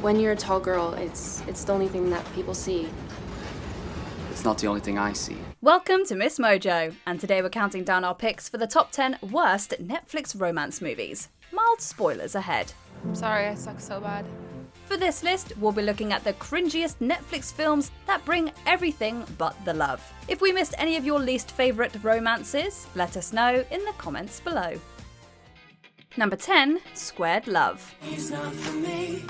When you're a tall girl, it's the only thing that people see. It's not the only thing I see. Welcome to MsMojo, and today we're counting down our picks for the top 10 worst Netflix romance movies. Mild spoilers ahead. I'm sorry, I suck so bad. For this list, we'll be looking at the cringiest Netflix films that bring everything but the love. If we missed any of your least favourite romances, let us know in the comments below. Number 10, Squared Love. He's not for me.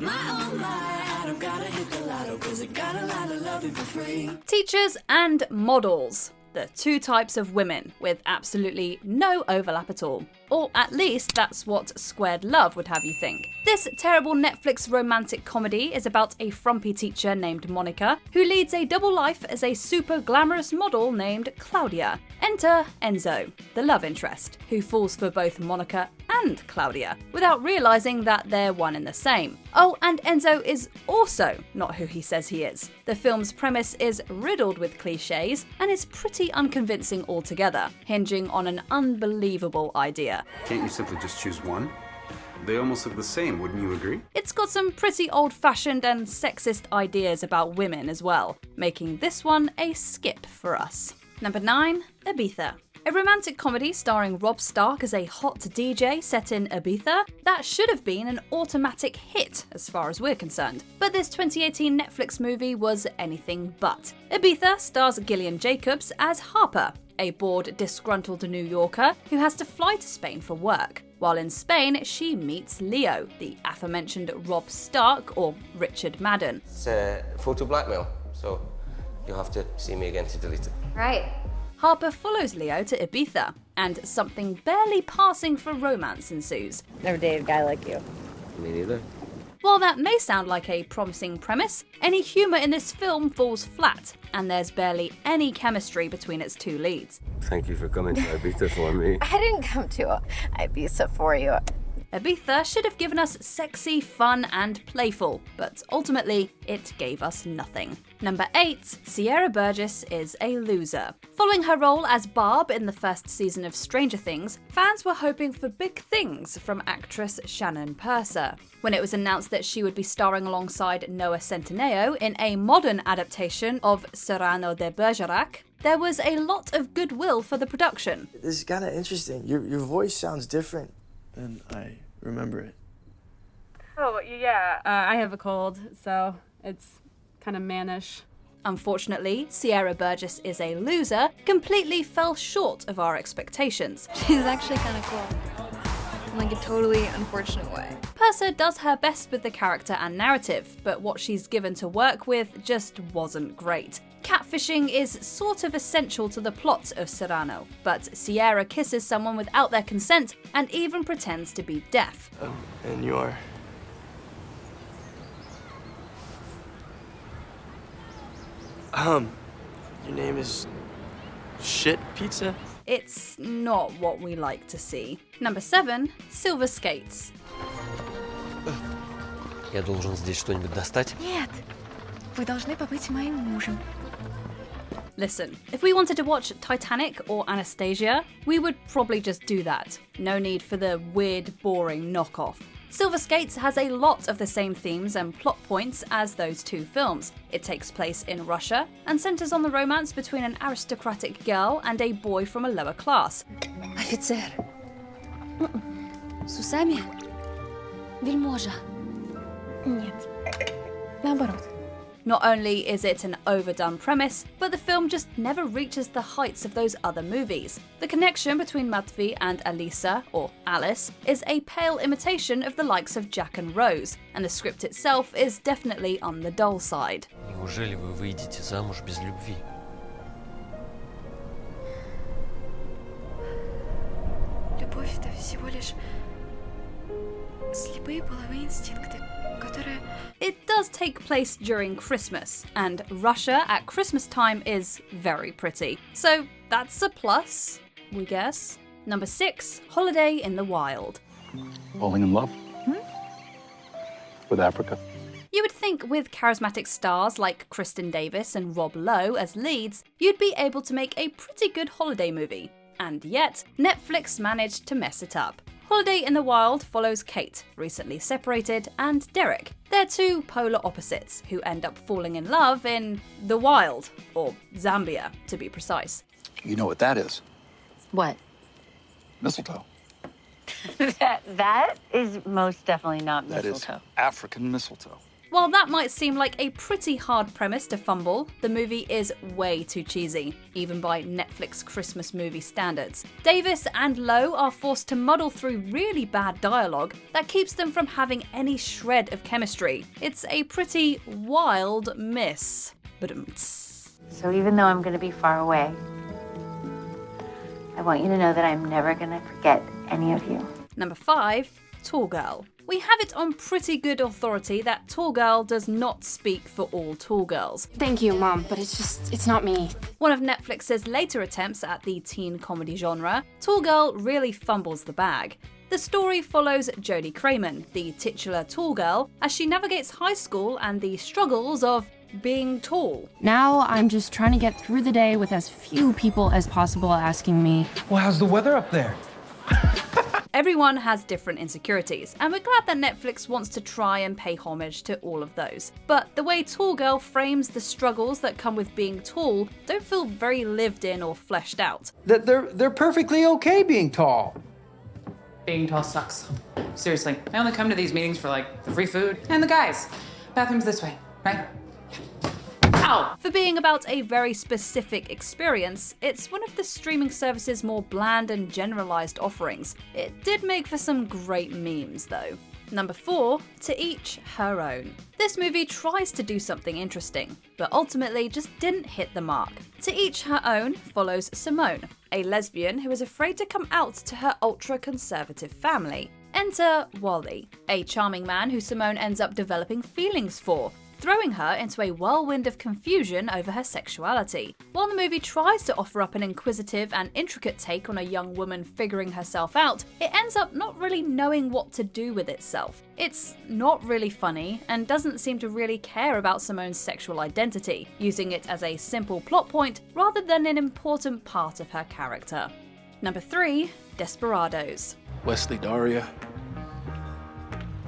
My oh my, I don't gotta hit the lotto, 'cause it got a lot of loving for free. Teachers and models. The two types of women, with absolutely no overlap at all. Or at least that's what Squared Love would have you think. This terrible Netflix romantic comedy is about a frumpy teacher named Monica, who leads a double life as a super glamorous model named Claudia. Enter Enzo, the love interest, who falls for both Monica and Claudia, without realising that they're one and the same. Oh, and Enzo is also not who he says he is. The film's premise is riddled with cliches and is pretty unconvincing altogether, hinging on an unbelievable idea. Can't you simply just choose one? They almost look the same, wouldn't you agree? It's got some pretty old-fashioned and sexist ideas about women as well, making this one a skip for us. Number 9, Ibiza. A romantic comedy starring Rob Stark as a hot DJ set in Ibiza that should have been an automatic hit as far as we're concerned. But this 2018 Netflix movie was anything but. Ibiza stars Gillian Jacobs as Harper, a bored, disgruntled New Yorker who has to fly to Spain for work. While in Spain, she meets Leo, the aforementioned Rob Stark, or Richard Madden. It's photo blackmail, so you'll have to see me again to delete it. Right. Harper follows Leo to Ibiza, and something barely passing for romance ensues. Never dated a guy like you. Me neither. While that may sound like a promising premise, any humour in this film falls flat, and there's barely any chemistry between its two leads. Thank you for coming to Ibiza for me. I didn't come to Ibiza for you. Ibiza should have given us sexy, fun, and playful, but ultimately, it gave us nothing. Number 8, Sierra Burgess is a loser. Following her role as Barb in the first season of Stranger Things, fans were hoping for big things from actress Shannon Purser. When it was announced that she would be starring alongside Noah Centineo in a modern adaptation of Cyrano de Bergerac, there was a lot of goodwill for the production. This is kind of interesting. Your voice sounds different than I remember it. Oh, yeah, I have a cold, so it's kind of mannish. Unfortunately, Sierra Burgess is a loser completely fell short of our expectations. She's actually kind of cool. In like a totally unfortunate way. Purser does her best with the character and narrative, but what she's given to work with just wasn't great. Catfishing is sort of essential to the plot of Cyrano, but Sierra kisses someone without their consent and even pretends to be deaf. And your name is Shit Pizza? It's not what we like to see. Number 7, Silver Skates. Я должен здесь что-нибудь достать? Нет. Вы должны побыть моим мужем. Listen, if we wanted to watch Titanic or Anastasia, we would probably just do that. No need for the weird, boring knockoff. Silver Skates has a lot of the same themes and plot points as those two films. It takes place in Russia and centres on the romance between an aristocratic girl and a boy from a lower class. Офицер. С усами? Вельможа. Нет. Наоборот. Not only is it an overdone premise, but the film just never reaches the heights of those other movies. The connection between Matvey and Alisa, or Alice, is a pale imitation of the likes of Jack and Rose, and the script itself is definitely on the dull side. Неужели вы выйдете замуж без любви? Любовь — это всего лишь слепые половые инстинкты, которые... It does take place during Christmas, and Russia at Christmas time is very pretty. So that's a plus, we guess. Number 6, Holiday in the Wild. Falling in love? With Africa? You would think with charismatic stars like Kristen Davis and Rob Lowe as leads, you'd be able to make a pretty good holiday movie. And yet, Netflix managed to mess it up. Holiday in the Wild follows Kate, recently separated, and Derek. They're two polar opposites who end up falling in love in the wild, or Zambia, to be precise. You know what that is? What? Mistletoe. that is most definitely not That mistletoe. is African mistletoe. While that might seem like a pretty hard premise to fumble, the movie is way too cheesy, even by Netflix Christmas movie standards. Davis and Lowe are forced to muddle through really bad dialogue that keeps them from having any shred of chemistry. It's a pretty wild miss. So even though I'm going to be far away, I want you to know that I'm never going to forget any of you. Number 5, Tall Girl. We have it on pretty good authority that Tall Girl does not speak for all tall girls. Thank you, Mom, but it's not me. One of Netflix's later attempts at the teen comedy genre, Tall Girl really fumbles the bag. The story follows Jodie Cramen, the titular tall girl, as she navigates high school and the struggles of being tall. Now I'm just trying to get through the day with as few people as possible asking me, well, how's the weather up there? Everyone has different insecurities, and we're glad that Netflix wants to try and pay homage to all of those. But the way Tall Girl frames the struggles that come with being tall don't feel very lived in or fleshed out. They're perfectly okay being tall. Being tall sucks. Seriously, I only come to these meetings for like the free food and the guys. Bathroom's this way, right? Ow! For being about a very specific experience, it's one of the streaming service's more bland and generalized offerings. It did make for some great memes though. Number 4, To Each Her Own. This movie tries to do something interesting, but ultimately just didn't hit the mark. To Each Her Own follows Simone, a lesbian who is afraid to come out to her ultra-conservative family. Enter Wally, a charming man who Simone ends up developing feelings for, throwing her into a whirlwind of confusion over her sexuality. While the movie tries to offer up an inquisitive and intricate take on a young woman figuring herself out, it ends up not really knowing what to do with itself. It's not really funny, and doesn't seem to really care about Simone's sexual identity, using it as a simple plot point rather than an important part of her character. Number 3, Desperados. Wesley Daria,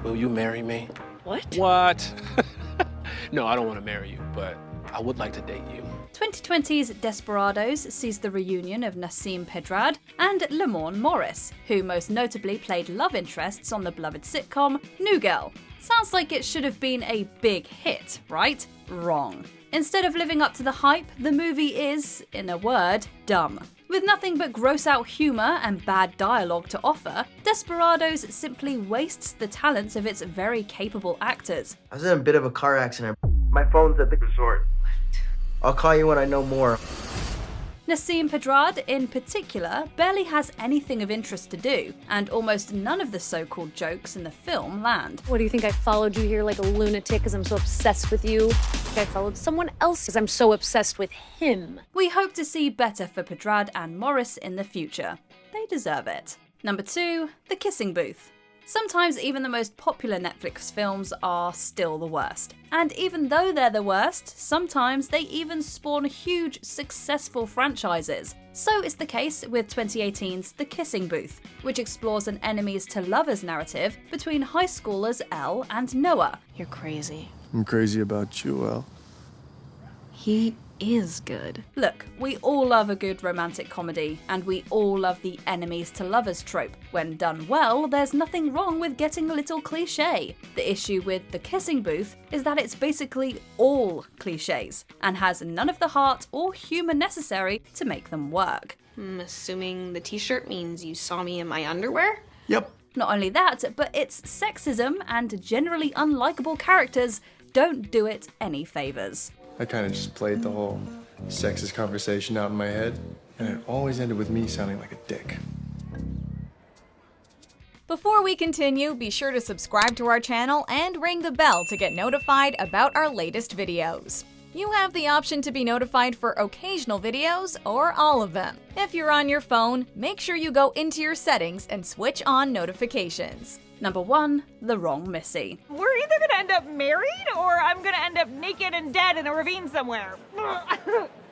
will you marry me? What? What? No, I don't want to marry you, but I would like to date you. 2020's Desperados sees the reunion of Nassim Pedrad and Lamorne Morris, who most notably played love interests on the beloved sitcom New Girl. Sounds like it should have been a big hit, right? Wrong. Instead of living up to the hype, the movie is, in a word, dumb. With nothing but gross-out humour and bad dialogue to offer, Desperados simply wastes the talents of its very capable actors. I was in a bit of a car accident. My phone's at the resort. I'll call you when I know more. Nassim Pedrad, in particular, barely has anything of interest to do, and almost none of the so-called jokes in the film land. What do you think, I followed you here like a lunatic because I'm so obsessed with you? I followed someone else because I'm so obsessed with him. We hope to see better for Pedrad and Morris in the future. They deserve it. Number 2, The Kissing Booth. Sometimes even the most popular Netflix films are still the worst. And even though they're the worst, sometimes they even spawn huge, successful franchises. So is the case with 2018's The Kissing Booth, which explores an enemies to lovers narrative between high schoolers Elle and Noah. You're crazy. I'm crazy about you, Elle. He is good. Look, we all love a good romantic comedy, and we all love the enemies to lovers trope. When done well, there's nothing wrong with getting a little cliche. The issue with The Kissing Booth is that it's basically all cliches, and has none of the heart or humour necessary to make them work. I'm assuming the t-shirt means you saw me in my underwear? Yep. Not only that, but its sexism and generally unlikable characters don't do it any favours. I kind of just played the whole sexist conversation out in my head, and it always ended with me sounding like a dick. Before we continue, be sure to subscribe to our channel and ring the bell to get notified about our latest videos. You have the option to be notified for occasional videos or all of them. If you're on your phone, make sure you go into your settings and switch on notifications. Number 1, The Wrong Missy. We're either gonna end up married or I'm gonna end up naked and dead in a ravine somewhere.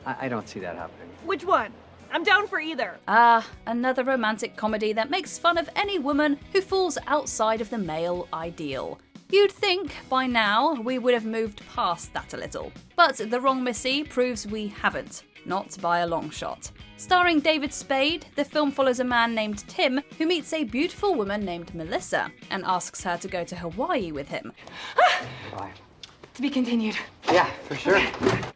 I don't see that happening. Which one? I'm down for either. Ah, another romantic comedy that makes fun of any woman who falls outside of the male ideal. You'd think by now we would have moved past that a little. But The Wrong Missy proves we haven't, not by a long shot. Starring David Spade, the film follows a man named Tim who meets a beautiful woman named Melissa and asks her to go to Hawaii with him. Bye. To be continued. Yeah, for sure.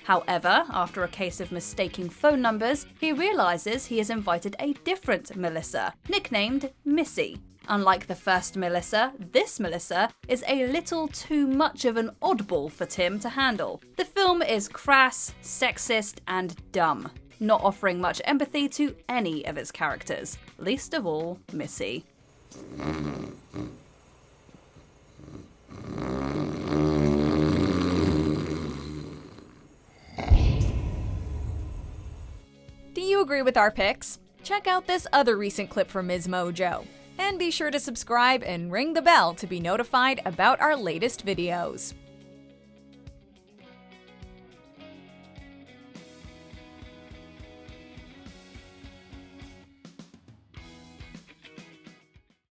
However, after a case of mistaking phone numbers, he realizes he has invited a different Melissa, nicknamed Missy. Unlike the first Melissa, this Melissa is a little too much of an oddball for Tim to handle. The film is crass, sexist, and dumb, not offering much empathy to any of its characters, least of all Missy. Do you agree with our picks? Check out this other recent clip from MsMojo. And be sure to subscribe and ring the bell to be notified about our latest videos.